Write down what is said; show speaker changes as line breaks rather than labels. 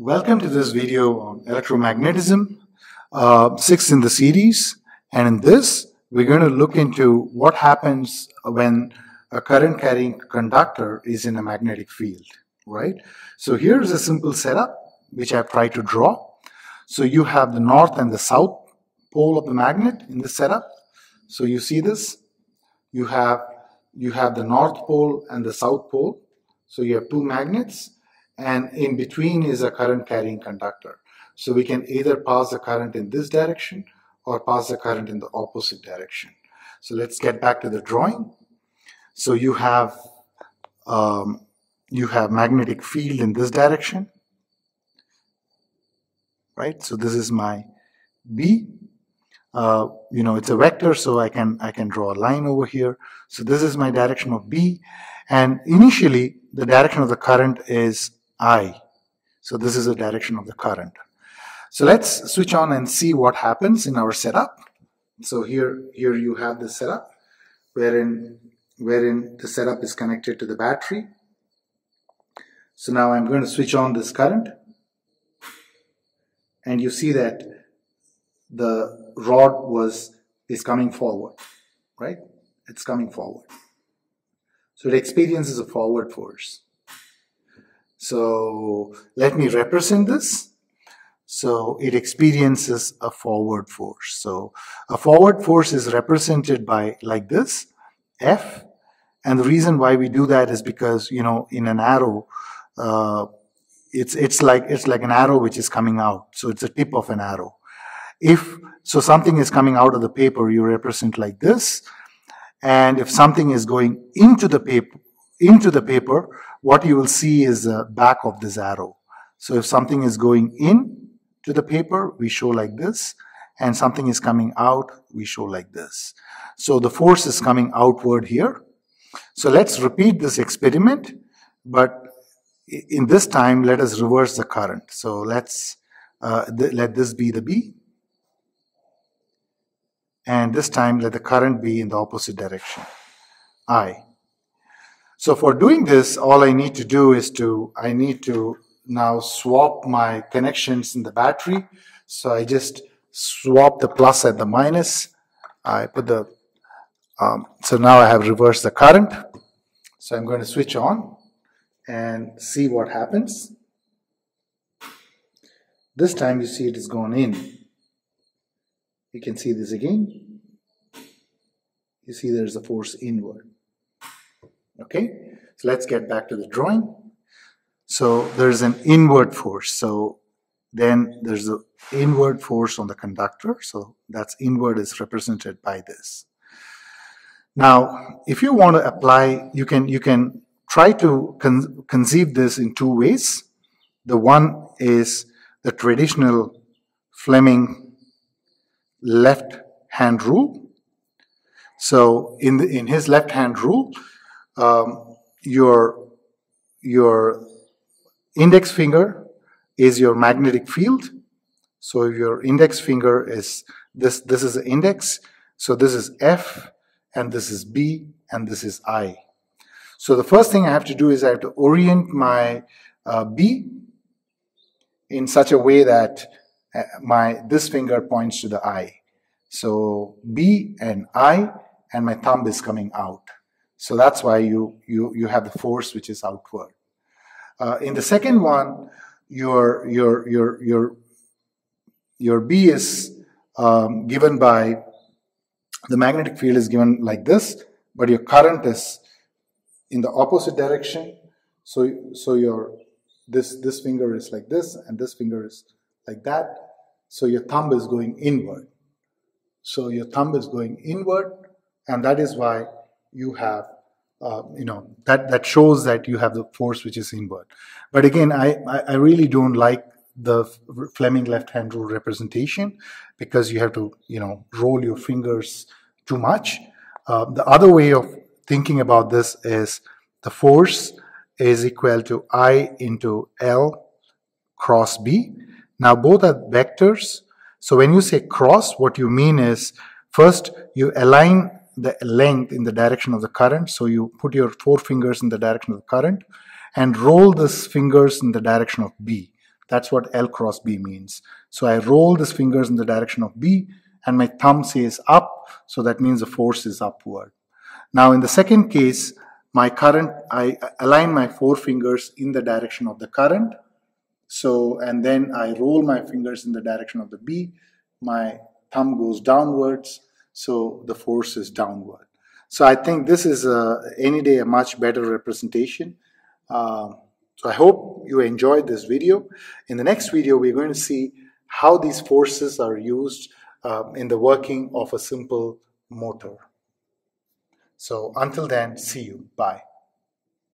Welcome to this video on electromagnetism, 6th in the series, and in this we're going to look into what happens when a current carrying conductor is in a magnetic field, right? So here's a simple setup which I've tried to draw. So you have the north and the south pole of the magnet in the setup. So you see this, you have the north pole and the south pole. So you have two magnets, and in between is a current carrying conductor. So we can either pass the current in this direction or pass the current in the opposite direction. So let's get back to the drawing. So you have magnetic field in this direction, right? So this is my B. It's a vector, so I can draw a line over here. So this is my direction of B, and initially the direction of the current is I. So this is the direction of the current. So let's switch on and see what happens in our setup. So here you have the setup wherein the setup is connected to the battery. So now I'm going to switch on this current, and you see that the rod is coming forward, right? It's coming forward. So it experiences a forward force. So let me represent this. So it experiences a forward force. So a forward force is represented by like this, F. And the reason why we do that is because, in an arrow, it's like an arrow which is coming out. So it's a tip of an arrow. If something is coming out of the paper, you represent like this. And if something is going into the paper, what you will see is the back of this arrow. So if something is going in to the paper, we show like this, and something is coming out, we show like this. So the force is coming outward here. So let's repeat this experiment, but in this time, let us reverse the current. So let's let this be the B. And this time, let the current be in the opposite direction, I. So for doing this, all I need to do is I need to now swap my connections in the battery. So I just swap the plus and the minus. I put so now I have reversed the current. So I'm going to switch on and see what happens. This time you see it is gone in. You can see this again. You see there's a force inward. Okay, so let's get back to the drawing. So there's an inward force. So then there's an inward force on the conductor. So that's inward is represented by this. Now, if you want to apply, you can try to conceive this in two ways. The one is the traditional Fleming left hand rule. So in his left hand rule, your index finger is your magnetic field. So if your index finger is this is the index. So this is F, and this is B, and this is I. So the first thing I have to do is I have to orient my B in such a way that this finger points to the I. So B and I, and my thumb is coming out. So that's why you have the force which is outward. In the second one, your B is given by the magnetic field is given like this, but your current is in the opposite direction. So this finger is like this, and this finger is like that. So your thumb is going inward. So your thumb is going inward, and that is why you have, that shows that you have the force which is inward. But again, I really don't like the Fleming left-hand rule representation, because you have to, roll your fingers too much. The other way of thinking about this is the force is equal to I into L cross B. Now both are vectors. So when you say cross, what you mean is first you align the length in the direction of the current. So you put your four fingers in the direction of the current and roll these fingers in the direction of B. That's what L cross B means. So I roll these fingers in the direction of B, and my thumb says up, so that means the force is upward. Now in the second case, my current, I align my forefingers in the direction of the current. So, and then I roll my fingers in the direction of the B. My thumb goes downwards, so the force is downward. So I think this is any day a much better representation. So I hope you enjoyed this video. In the next video, we're going to see how these forces are used in the working of a simple motor. So until then, see you. Bye.